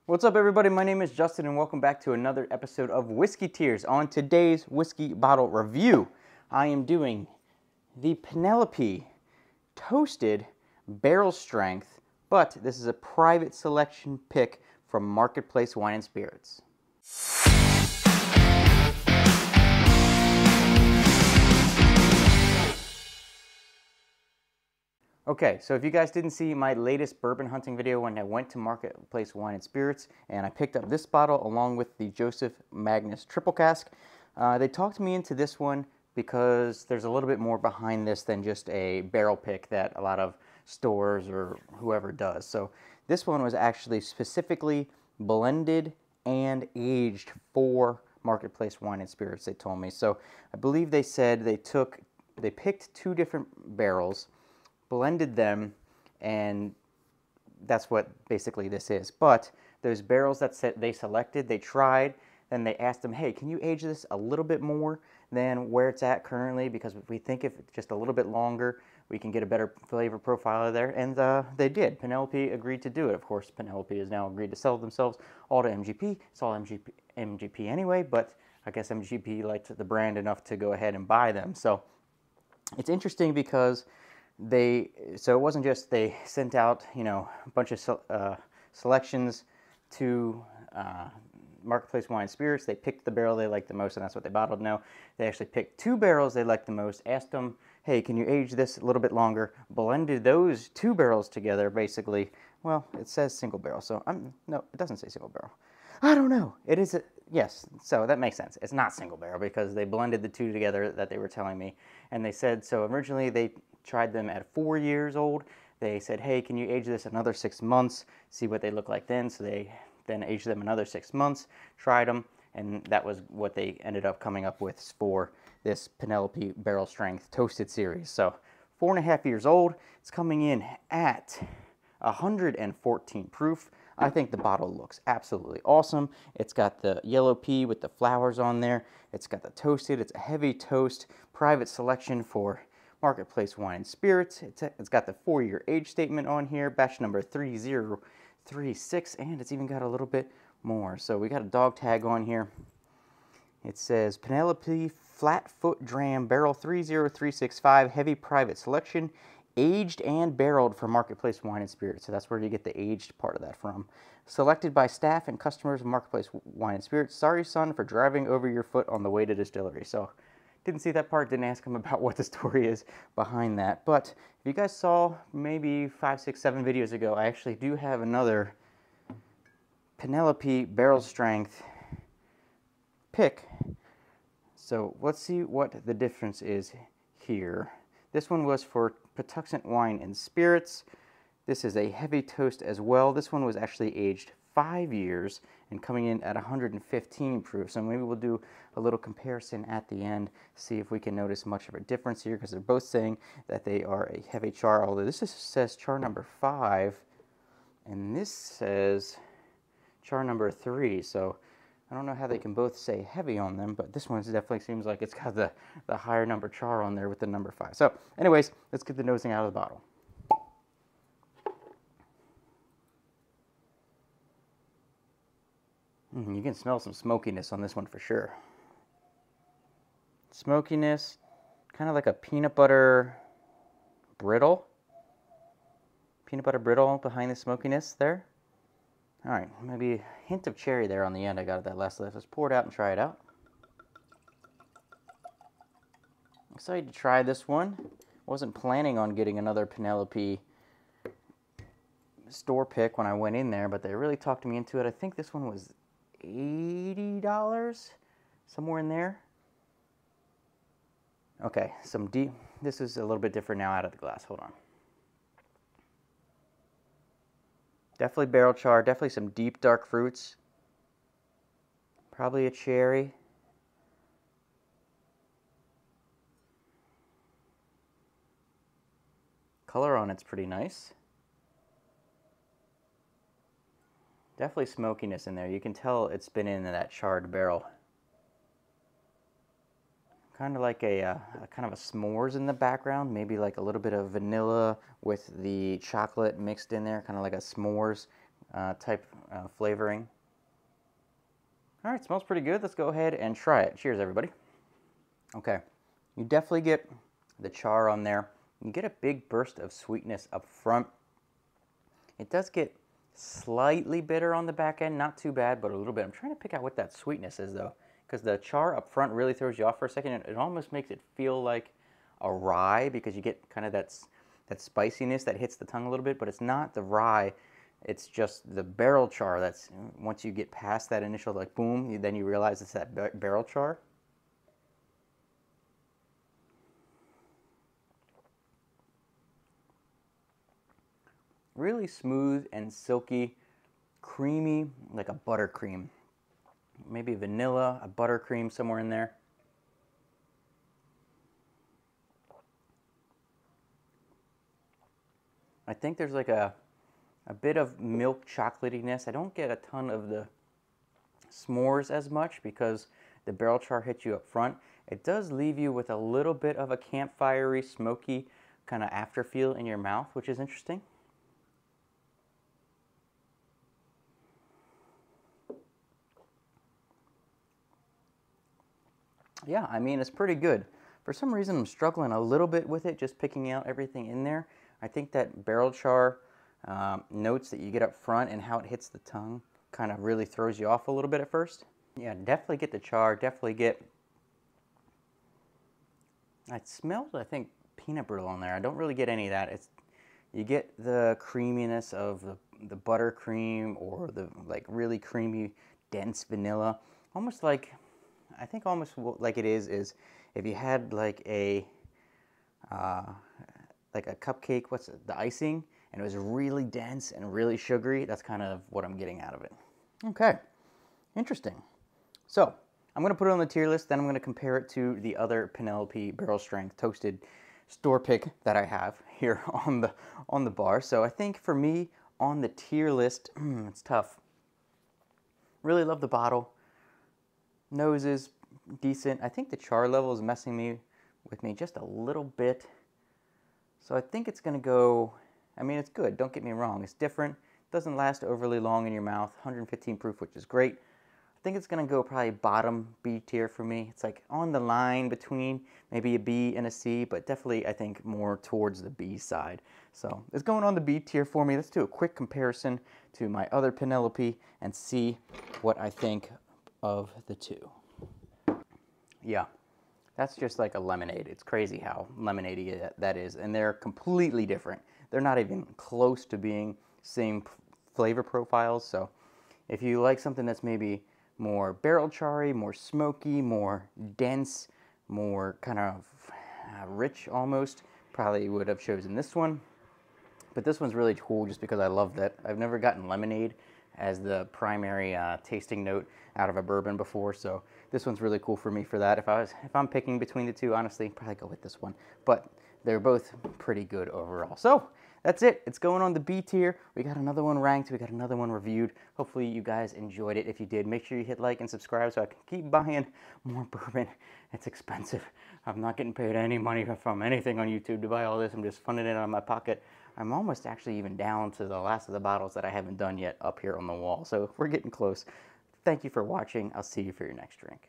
What's up, everybody? My name is Justin, and welcome back to another episode of Whiskey Tears. On today's whiskey bottle review, I am doing the Penelope Toasted Barrel Strength, but this is a private selection pick from Marketplace Wine and Spirits. Okay, so if you guys didn't see my latest bourbon hunting video when I went to Marketplace Wine and Spirits and I picked up this bottle along with the Joseph Magnus Triple Cask, they talked me into this one because there's a little bit more behind this than just a barrel pick that a lot of stores or whoever does. So this one was actually specifically blended and aged for Marketplace Wine and Spirits, they told me. So I believe they said they picked two different barrels, blended them, and that's what basically this is. But those barrels that they selected, they tried, then they asked them, hey, can you age this a little bit more than where it's at currently? Because we think if it's just a little bit longer, we can get a better flavor profile there. And they did. Penelope agreed to do it. Of course, Penelope has now agreed to sell themselves all to MGP. It's all MGP anyway, but I guess MGP liked the brand enough to go ahead and buy them. So it's interesting because so it wasn't just they sent out, a bunch of selections to Marketplace Wine and Spirits. They picked the barrel they liked the most, and that's what they bottled. No, they actually picked two barrels they liked the most, asked them, hey, can you age this a little bit longer, blended those two barrels together, basically. Well, it says single barrel, so no, it doesn't say single barrel. I don't know. It is, yes, so that makes sense. It's not single barrel because they blended the two together that they were telling me. And they said, so originally they tried them at 4 years old. They said, hey, can you age this another 6 months, see what they look like then? So they then aged them another 6 months, tried them, and that was what they ended up coming up with for this Penelope Barrel Strength Toasted Series. So 4.5 years old. It's coming in at 114 proof. I think the bottle looks absolutely awesome. It's got the yellow pea with the flowers on there. It's got the toasted. It's a heavy toast, private selection for Marketplace Wine and Spirits. It's got the 4-year age statement on here, batch number 3036, and it's even got a little bit more. So we got a dog tag on here. It says Penelope Flatfoot Dram Barrel 30365, heavy private selection, aged and barreled for Marketplace Wine and Spirits. So that's where you get the aged part of that from. Selected by staff and customers of Marketplace Wine and Spirits. Sorry, son, for driving over your foot on the way to distillery. So didn't see that part, didn't ask him about what the story is behind that. But if you guys saw maybe 5, 6, 7 videos ago, I actually do have another Penelope Barrel Strength pick. So let's see what the difference is here. This one was for Patuxent Wine and Spirits. This is a heavy toast as well. This one was actually aged 5 years and coming in at 115 proof. So maybe we'll do a little comparison at the end, see if we can notice much of a difference here, because they're both saying that they are a heavy char, although this says char number 5 and this says char number 3. So I don't know how they can both say heavy on them, but this one definitely seems like it's got the higher number char on there with the number 5. So anyways, let's get the nosing out of the bottle. You can smell some smokiness on this one for sure. Smokiness, kind of like a peanut butter brittle. Peanut butter brittle behind the smokiness there. All right, maybe a hint of cherry there on the end. I got it that last lift. Let's pour it out and try it out. Excited to try this one. Wasn't planning on getting another Penelope store pick when I went in there, but they really talked me into it. I think this one was $80, somewhere in there. Okay, this is a little bit different now out of the glass. Hold on. Definitely barrel char, definitely some deep dark fruits. Probably a cherry. Color on it's pretty nice. Definitely smokiness in there. You can tell it's been in that charred barrel. Kind of like a kind of a s'mores in the background, maybe like a little bit of vanilla with the chocolate mixed in there, kind of like a s'mores type flavoring. All right, smells pretty good. Let's go ahead and try it. Cheers, everybody. Okay, you definitely get the char on there. You get a big burst of sweetness up front. It does get slightly bitter on the back end, not too bad, but a little bit. I'm trying to pick out what that sweetness is though, because the char up front really throws you off for a second. It almost makes it feel like a rye because you get kind of that spiciness that hits the tongue a little bit, but it's not the rye. It's just the barrel char. That's once you get past that initial like boom, then you realize it's that barrel char. Really smooth and silky, creamy, like a buttercream. Maybe vanilla, a buttercream somewhere in there. I think there's like a bit of milk chocolatiness. I don't get a ton of the s'mores as much because the barrel char hits you up front. It does leave you with a little bit of a campfirey, smoky kind of after feel in your mouth, which is interesting. Yeah, I mean, it's pretty good. For some reason, I'm struggling a little bit with it, just picking out everything in there. I think that barrel char notes that you get up front and how it hits the tongue kind of really throws you off a little bit at first. Yeah, definitely get the char, definitely get... I smelled, I think, peanut brittle on there. I don't really get any of that. You get the creaminess of the buttercream or the like really creamy, dense vanilla. Almost like... I think almost like it is if you had like a cupcake, what's it, the icing, and it was really dense and really sugary. That's kind of what I'm getting out of it. Okay, interesting. So I'm going to put it on the tier list, then I'm going to compare it to the other Penelope barrel strength toasted store pick that I have here on the bar. So I think for me on the tier list, it's tough. Really love the bottle. Nose is decent. I think the char level is messing with me just a little bit. So I think it's going to go, I mean, it's good. Don't get me wrong. It's different. Doesn't last overly long in your mouth. 115 proof, which is great. I think it's going to go probably bottom B tier for me. It's like on the line between maybe a B and a C, but definitely I think more towards the B side. So it's going on the B tier for me. Let's do a quick comparison to my other Penelope and see what I think of the two. Yeah, that's just like a lemonade. It's crazy how lemonade-y that is, and they're completely different. They're not even close to being same flavor profiles. So if you like something that's maybe more barrel charry, more smoky, more dense, more kind of rich almost, probably would have chosen this one. But this one's really cool just because I love that. I've never gotten lemonade as the primary tasting note out of a bourbon before, so this one's really cool for me for that. If I'm picking between the two, honestly, probably go with this one. But they're both pretty good overall. So that's it. It's going on the B tier. We got another one ranked. We got another one reviewed. Hopefully you guys enjoyed it. If you did, make sure you hit like and subscribe so I can keep buying more bourbon. It's expensive. I'm not getting paid any money from anything on YouTube to buy all this. I'm just funding it out of my pocket. I'm almost actually even down to the last of the bottles that I haven't done yet up here on the wall. So we're getting close. Thank you for watching. I'll see you for your next drink.